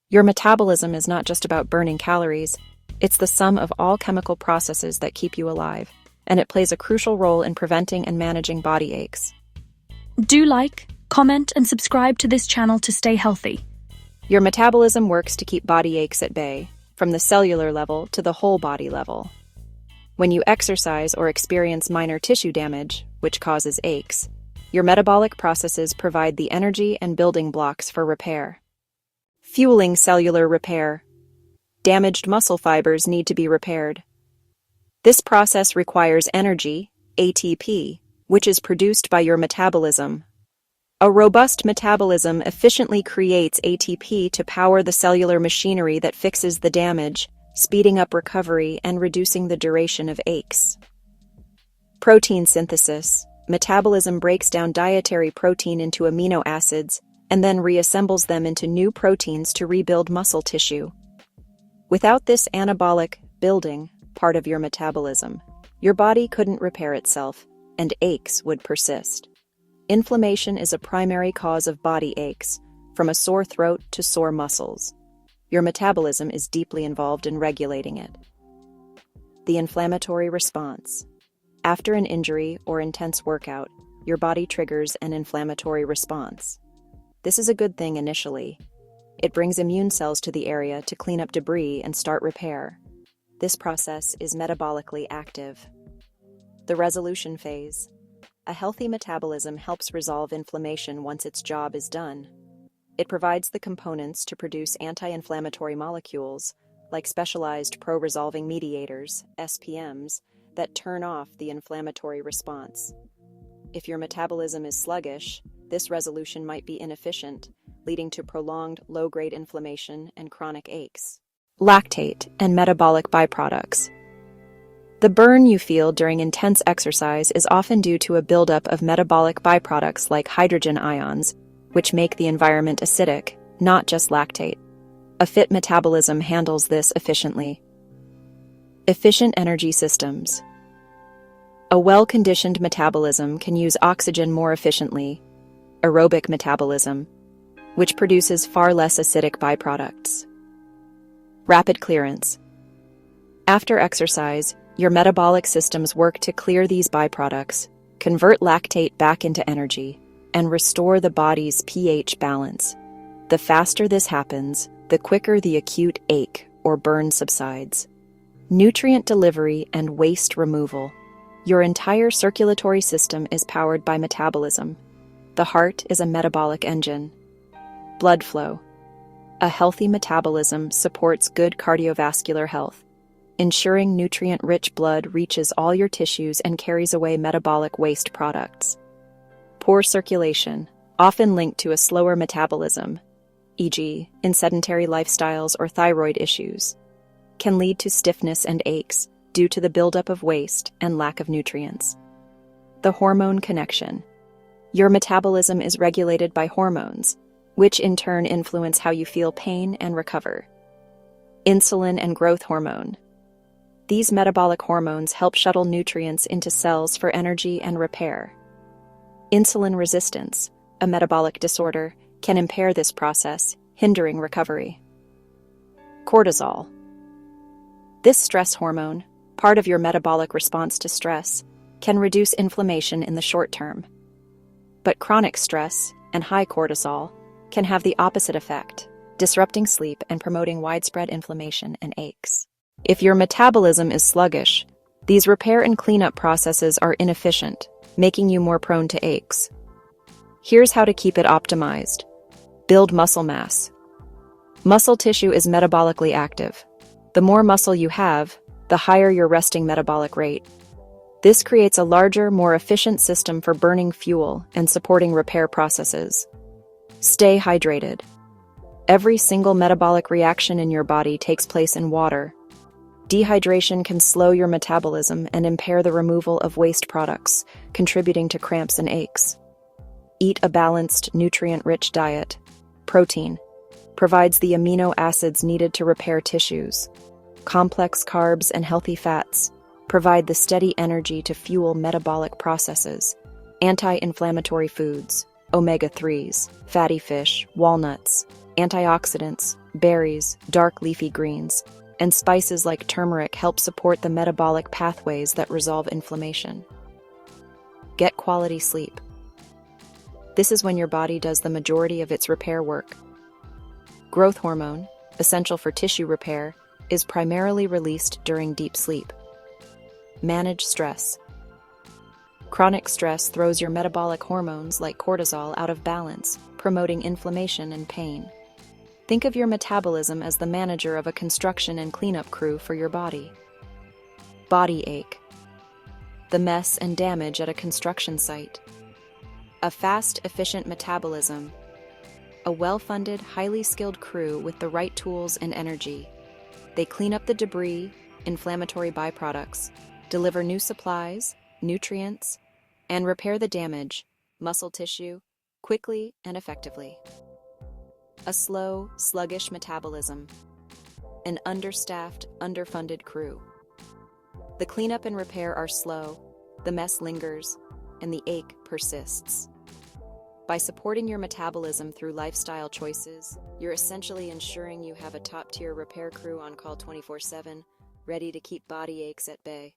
Your metabolism is not just about burning calories, it's the sum of all chemical processes that keep you alive, and it plays a crucial role in preventing and managing body aches. Do like, comment, and subscribe to this channel to stay healthy. Your metabolism works to keep body aches at bay, from the cellular level to the whole body level. When you exercise or experience minor tissue damage, which causes aches, your metabolic processes provide the energy and building blocks for repair. Fueling cellular repair. Damaged muscle fibers need to be repaired. This process requires energy, ATP, which is produced by your metabolism. A robust metabolism efficiently creates ATP to power the cellular machinery that fixes the damage, speeding up recovery and reducing the duration of aches. Protein synthesis. Metabolism breaks down dietary protein into amino acids and then reassembles them into new proteins to rebuild muscle tissue. Without this anabolic building part of your metabolism, your body couldn't repair itself, and aches would persist. Inflammation is a primary cause of body aches, from a sore throat to sore muscles. Your metabolism is deeply involved in regulating it. The inflammatory response. After an injury or intense workout, your body triggers an inflammatory response. This is a good thing initially. It brings immune cells to the area to clean up debris and start repair. This process is metabolically active. The resolution phase. A healthy metabolism helps resolve inflammation once its job is done. It provides the components to produce anti-inflammatory molecules, like specialized pro-resolving mediators, SPMs, that turn off the inflammatory response. If your metabolism is sluggish, this resolution might be inefficient, leading to prolonged low-grade inflammation and chronic aches. Lactate and metabolic byproducts. The burn you feel during intense exercise is often due to a buildup of metabolic byproducts like hydrogen ions, which make the environment acidic, not just lactate. A fit metabolism handles this efficiently. Efficient energy systems. A well-conditioned metabolism can use oxygen more efficiently, aerobic metabolism, which produces far less acidic byproducts. Rapid clearance. After exercise, your metabolic systems work to clear these byproducts, convert lactate back into energy, and restore the body's pH balance. The faster this happens, the quicker the acute ache or burn subsides. Nutrient delivery and waste removal. Your entire circulatory system is powered by metabolism. The heart is a metabolic engine. Blood flow. A healthy metabolism supports good cardiovascular health, ensuring nutrient-rich blood reaches all your tissues and carries away metabolic waste products. Poor circulation, often linked to a slower metabolism, e.g., in sedentary lifestyles or thyroid issues, can lead to stiffness and aches due to the buildup of waste and lack of nutrients. The hormone connection. Your metabolism is regulated by hormones, which in turn influence how you feel pain and recover. Insulin and growth hormone. These metabolic hormones help shuttle nutrients into cells for energy and repair. Insulin resistance, a metabolic disorder, can impair this process, hindering recovery. Cortisol. This stress hormone, part of your metabolic response to stress, can reduce inflammation in the short term. But chronic stress and high cortisol can have the opposite effect, disrupting sleep and promoting widespread inflammation and aches. If your metabolism is sluggish, these repair and cleanup processes are inefficient, making you more prone to aches. Here's how to keep it optimized. Build muscle mass. Muscle tissue is metabolically active. The more muscle you have, the higher your resting metabolic rate. This creates a larger, more efficient system for burning fuel and supporting repair processes. Stay hydrated. Every single metabolic reaction in your body takes place in water. Dehydration can slow your metabolism and impair the removal of waste products, contributing to cramps and aches. Eat a balanced, nutrient-rich diet. Protein provides the amino acids needed to repair tissues. Complex carbs and healthy fats provide the steady energy to fuel metabolic processes. Anti-inflammatory foods, omega-3s, fatty fish, walnuts, antioxidants, Berries, dark leafy greens, and spices like turmeric help support the metabolic pathways that resolve inflammation. Get quality sleep. This is when your body does the majority of its repair work. Growth hormone, essential for tissue repair, is primarily released during deep sleep. Manage stress. Chronic stress throws your metabolic hormones like cortisol out of balance, promoting inflammation and pain. Think of your metabolism as the manager of a construction and cleanup crew for your body. Body ache. The mess and damage at a construction site. A fast, efficient metabolism. A well-funded, highly skilled crew with the right tools and energy. They clean up the debris, inflammatory byproducts, deliver new supplies, nutrients, and repair the damage, muscle tissue, quickly and effectively. A slow, sluggish metabolism. An understaffed, underfunded crew. The cleanup and repair are slow, the mess lingers, and the ache persists. By supporting your metabolism through lifestyle choices, you're essentially ensuring you have a top-tier repair crew on call 24/7, ready to keep body aches at bay.